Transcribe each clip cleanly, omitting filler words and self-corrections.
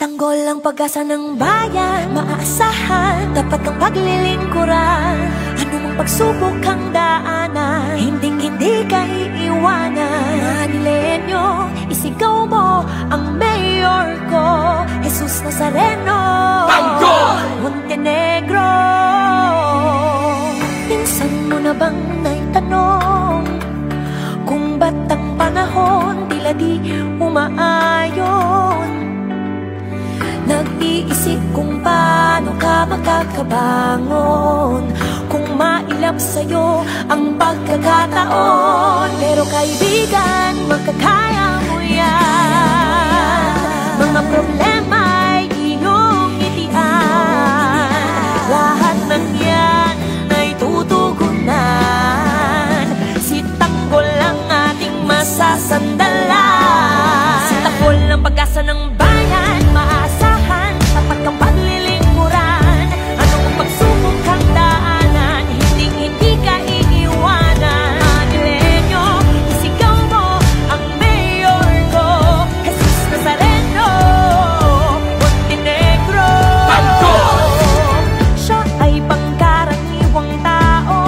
Tanggol ang pag-asa ng bayan, maaasahan, dapat kang paglilingkuran. Anumang pagsubok kang daanan, hindi ka iiwanan. Manilenyo, isigaw mo ang mayor ko, Jesus Nazareno. Tanggol! Montenegro. Minsan mo na bang naitanong kung ba't ang panahon tila di umaayon? Nag-iisip kung paano ka makakabangon, kung mailap sa'yo ang pagkakataon. Pero kaibigan, makakaya mo yan. Mga problema'y iyong itian, lahat ng yan ay tutugunan. Si Tanggol ang ating masasandalan. Si Tanggol ang pag-asa ng bayan, maasahan, tapat kang paglilingkuran. Anong pagsubok kang daanan, hindi ka iiwanan. Manilenyo, isigaw mo ang mayor ko, Jesus Nazareno. Montenegro. Siya ay pangkaraniwang tao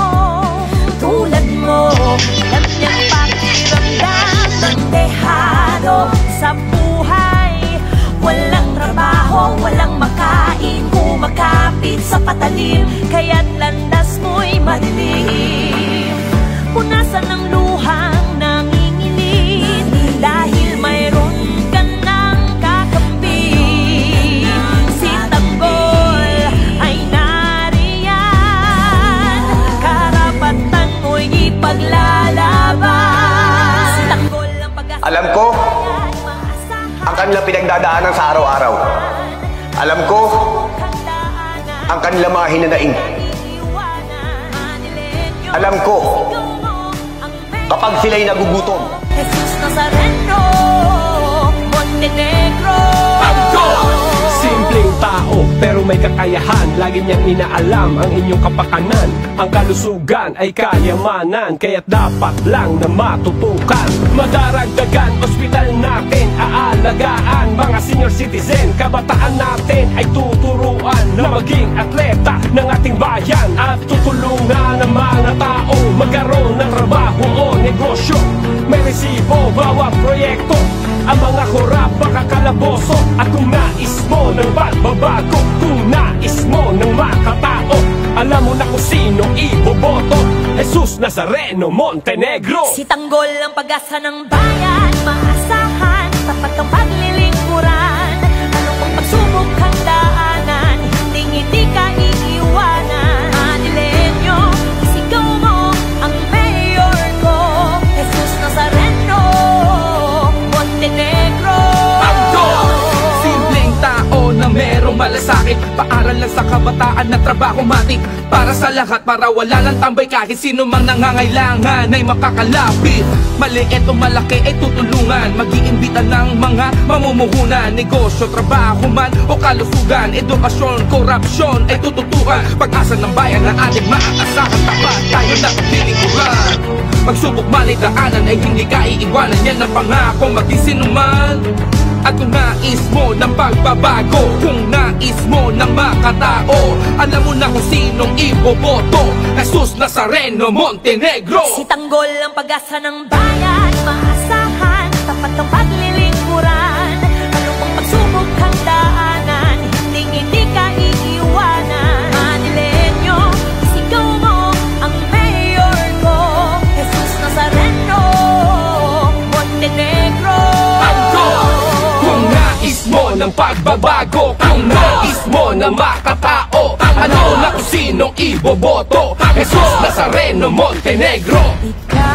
tulad mo, alam niyang pakiramdam ng dehado sa buhay. Walang trabaho, walang makain, kumakapit sa patalim, kaya't landas mo'y madilim. Punasan ng luhang nanginginig, dahil mayroon ka ng kakampi. Si Tanggol ay nariyan, karapatan mo'y ipaglalaban. Si Tanggol ang pag-asa. Alam ko ang kanilang pinagdadaanan sa araw-araw. Alam ko ang kanilang mga hinanaing. Alam ko kapag sila'y nagugutom. Jesus Nazareno, Montenegro. Simpleng tao pero may kakayahan, lagi niyang inaalam ang inyong kapakanan. Ang kalusugan ay kayamanan, kaya't dapat lang na matutukan. Madaragdagan, ospital natin aalagaan. Mga senior citizen, kabataan natin ay tuturuan na maging atleta ng ating bayan. At tutulungan ang mga tao magkaroon ng trabaho o negosyo. May resibo bawat proyekto, ang mga korap makakalaboso. At kung nais mo ng pagbabago, kung nais mo ng makatao, alam mo na kung sino iboboto, Jesus Nazareno, Montenegro. Si Tanggol ang pag-asa ng bayan, maasahan, tapat kang paglilingkuran. Anong pang pagsubok kang daanan, hindi ka iiwanan. Manilenyo, isigaw mo ang mayor ko, Jesus Nazareno, Montenegro. Simpleng tao na merong malasakit, paaral lang sa kabataan na trabaho matik. Para sa lahat, para wala lang tambay, kahit sino mang nangangailangan ay makakalapit. Maliit o malaki ay tutulungan, mag-iimbita ng mga mamumuhunan. Negosyo, trabaho man o kalusugan, edukasyon, korupsyon ay tututukan. Pag-asa ng bayan na ating maaasahan, tapat tayo na paglilingkuran. Pagsubok man ay daanan ay hindi ka iiwanan, yan ang pangako maging sinuman. At kung nais mo ng pagbabago, kung nais mo ng makatao, alam mo na kung sinong iboboto, Jesus Nazareno, Montenegro. Si Tanggol ang pag-asa ng bayan, maasahan, tapat kang paglilingkuran. Anong pang pagsubok kang daanan, hindi ka iiwanan. Manilenyo, isigaw mo ang mayor ko, Jesus Nazareno, Montenegro. Kung nais mo ng pagbabago, kung nais mo na makatao, alam mo na kung sinong iboboto, Jesus Nazareno, Montenegro. Ikaw